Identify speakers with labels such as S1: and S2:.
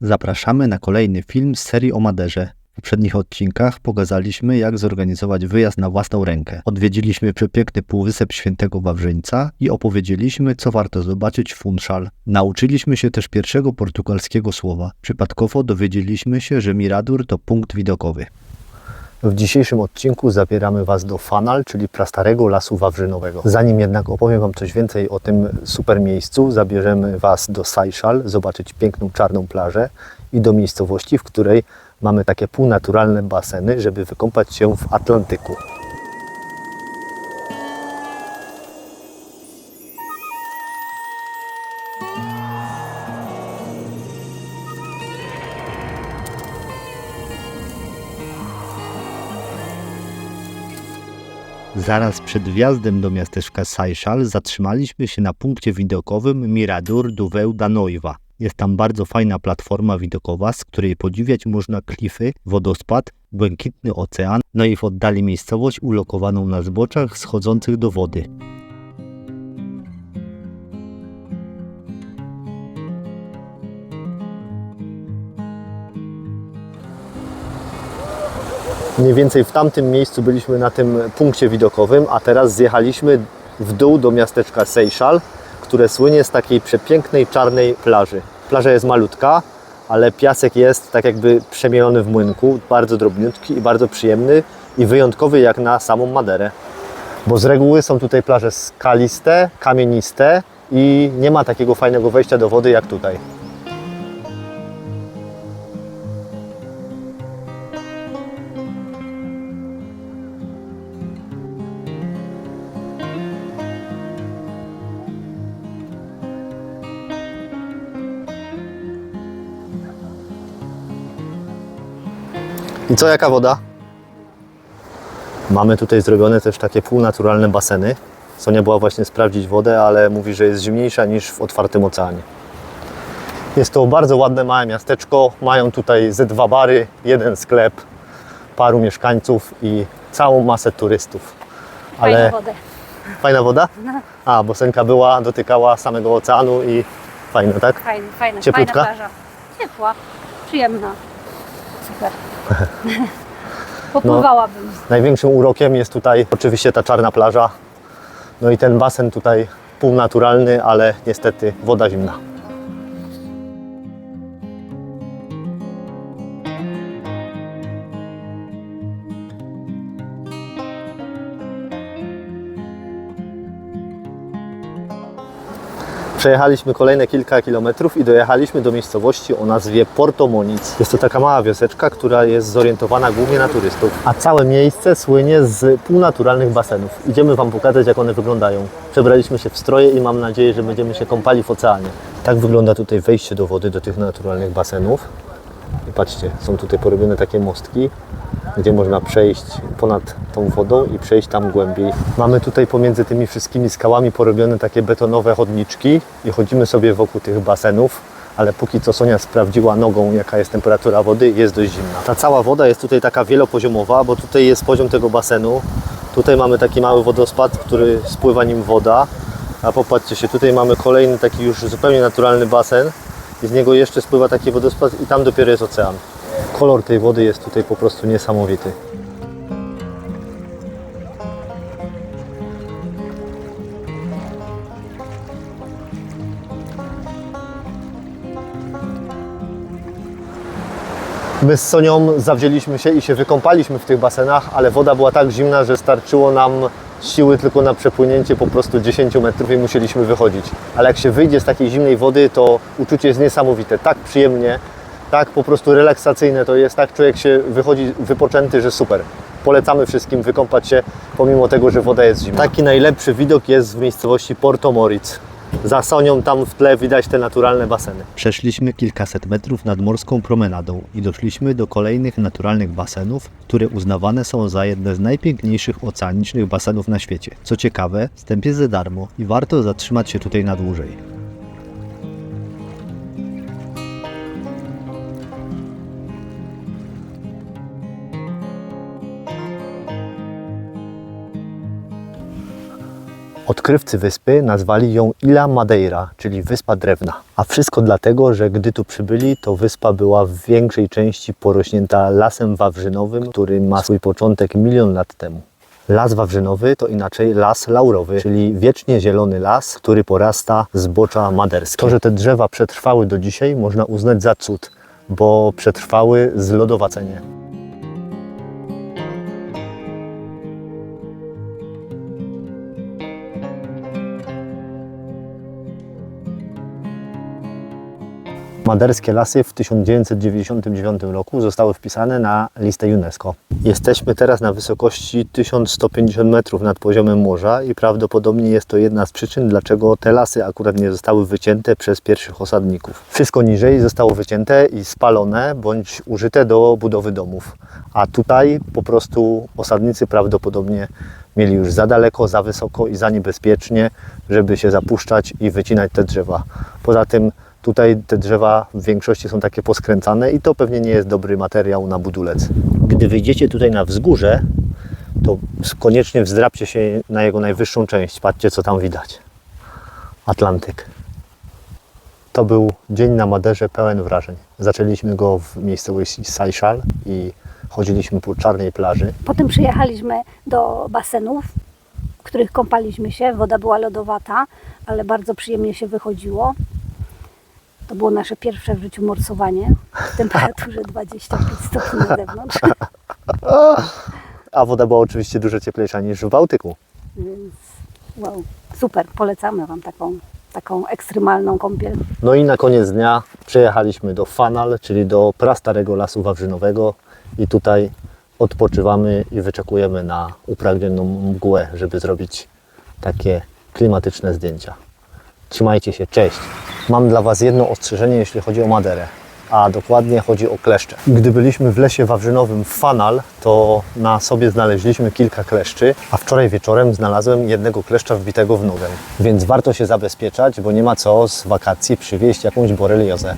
S1: Zapraszamy na kolejny film z serii o Maderze. W poprzednich odcinkach pokazaliśmy, jak zorganizować wyjazd na własną rękę. Odwiedziliśmy przepiękny półwysep Świętego Wawrzyńca i opowiedzieliśmy, co warto zobaczyć w Funchal. Nauczyliśmy się też pierwszego portugalskiego słowa. Przypadkowo dowiedzieliśmy się, że Mirador to punkt widokowy. W dzisiejszym odcinku zabieramy Was do Funchal, czyli prastarego lasu wawrzynowego. Zanim jednak opowiem Wam coś więcej o tym super miejscu, zabierzemy Was do Seixal, zobaczyć piękną czarną plażę i do miejscowości, w której mamy takie półnaturalne baseny, żeby wykąpać się w Atlantyku. Zaraz przed wjazdem do miasteczka Seixal zatrzymaliśmy się na punkcie widokowym Mirador do Véu da Noiva. Jest tam bardzo fajna platforma widokowa, z której podziwiać można klify, wodospad, błękitny ocean, no i w oddali miejscowość ulokowaną na zboczach schodzących do wody. Mniej więcej w tamtym miejscu byliśmy na tym punkcie widokowym, a teraz zjechaliśmy w dół do miasteczka Seixal, które słynie z takiej przepięknej czarnej plaży. Plaża jest malutka, ale piasek jest tak jakby przemielony w młynku, bardzo drobniutki i bardzo przyjemny i wyjątkowy jak na samą Maderę. Bo z reguły są tutaj plaże skaliste, kamieniste i nie ma takiego fajnego wejścia do wody jak tutaj. I co, jaka woda? Mamy tutaj zrobione też takie półnaturalne baseny. Sonia była właśnie sprawdzić wodę, ale mówi, że jest zimniejsza niż w otwartym oceanie. Jest to bardzo ładne, małe miasteczko. Mają tutaj ze 2 bary, 1 sklep, paru mieszkańców i całą masę turystów.
S2: Fajna woda.
S1: Fajna woda?
S2: No.
S1: A, bo Senka była, dotykała samego oceanu i fajne, tak?
S2: Fajna
S1: Cieplutka?
S2: plaża. Ciepła, przyjemna. Super. Popływałabym.
S1: Największym urokiem jest tutaj oczywiście ta czarna plaża. No i ten basen tutaj półnaturalny, ale niestety woda zimna. Przejechaliśmy kolejne kilka kilometrów i dojechaliśmy do miejscowości o nazwie Porto Moniz. Jest to taka mała wioseczka, która jest zorientowana głównie na turystów. A całe miejsce słynie z półnaturalnych basenów. Idziemy Wam pokazać, jak one wyglądają. Przebraliśmy się w stroje i mam nadzieję, że będziemy się kąpali w oceanie. Tak wygląda tutaj wejście do wody, do tych naturalnych basenów. I patrzcie, są tutaj porobione takie mostki, gdzie można przejść ponad tą wodą i przejść tam głębiej. Mamy tutaj pomiędzy tymi wszystkimi skałami porobione takie betonowe chodniczki i chodzimy sobie wokół tych basenów, ale póki co Sonia sprawdziła nogą, jaka jest temperatura wody, jest dość zimna. Ta cała woda jest tutaj taka wielopoziomowa, bo tutaj jest poziom tego basenu. Tutaj mamy taki mały wodospad, który spływa nim woda, a popatrzcie się, tutaj mamy kolejny taki już zupełnie naturalny basen i z niego jeszcze spływa taki wodospad i tam dopiero jest ocean. Kolor tej wody jest tutaj po prostu niesamowity. My z Sonią zawzięliśmy się i się wykąpaliśmy w tych basenach, ale woda była tak zimna, że starczyło nam siły tylko na przepłynięcie po prostu 10 metrów i musieliśmy wychodzić. Ale jak się wyjdzie z takiej zimnej wody, to uczucie jest niesamowite, tak przyjemnie, tak po prostu relaksacyjne to jest, tak człowiek się wychodzi wypoczęty, że super. Polecamy wszystkim wykąpać się, pomimo tego, że woda jest zimna. Taki najlepszy widok jest w miejscowości Porto Moniz. Za Sonią tam w tle widać te naturalne baseny. Przeszliśmy kilkaset metrów nad morską promenadą i doszliśmy do kolejnych naturalnych basenów, które uznawane są za jedne z najpiękniejszych oceanicznych basenów na świecie. Co ciekawe, wstęp jest za darmo i warto zatrzymać się tutaj na dłużej. Odkrywcy wyspy nazwali ją Ilha Madeira, czyli Wyspa Drewna. A wszystko dlatego, że gdy tu przybyli, to wyspa była w większej części porośnięta lasem wawrzynowym, który ma swój początek 1 000 000 lat temu. Las wawrzynowy to inaczej las laurowy, czyli wiecznie zielony las, który porasta z zbocza maderskie. To, że te drzewa przetrwały do dzisiaj, można uznać za cud, bo przetrwały zlodowacenie. Maderskie lasy w 1999 roku zostały wpisane na listę UNESCO. Jesteśmy teraz na wysokości 1150 metrów nad poziomem morza i prawdopodobnie jest to jedna z przyczyn, dlaczego te lasy akurat nie zostały wycięte przez pierwszych osadników. Wszystko niżej zostało wycięte i spalone bądź użyte do budowy domów. A tutaj po prostu osadnicy prawdopodobnie mieli już za daleko, za wysoko i za niebezpiecznie, żeby się zapuszczać i wycinać te drzewa. Poza tym tutaj te drzewa w większości są takie poskręcane i to pewnie nie jest dobry materiał na budulec. Gdy wyjdziecie tutaj na wzgórze, to koniecznie wzdrapcie się na jego najwyższą część. Patrzcie, co tam widać. Atlantyk. To był dzień na Maderze pełen wrażeń. Zaczęliśmy go w miejscowości Seychelles i chodziliśmy po czarnej plaży.
S2: Potem przyjechaliśmy do basenów, w których kąpaliśmy się. Woda była lodowata, ale bardzo przyjemnie się wychodziło. To było nasze pierwsze w życiu morsowanie w temperaturze 25 stopni na zewnątrz.
S1: A woda była oczywiście dużo cieplejsza niż w Bałtyku.
S2: Więc wow, super, polecamy Wam taką ekstremalną kąpiel.
S1: No i na koniec dnia przejechaliśmy do Fanal, czyli do prastarego lasu wawrzynowego i tutaj odpoczywamy i wyczekujemy na upragnioną mgłę, żeby zrobić takie klimatyczne zdjęcia. Trzymajcie się, cześć! Mam dla Was jedno ostrzeżenie, jeśli chodzi o Maderę, a dokładnie chodzi o kleszcze. Gdy byliśmy w lesie wawrzynowym w Fanal, to na sobie znaleźliśmy kilka kleszczy, a wczoraj wieczorem znalazłem jednego kleszcza wbitego w nogę. Więc warto się zabezpieczać, bo nie ma co z wakacji przywieźć jakąś boreliozę.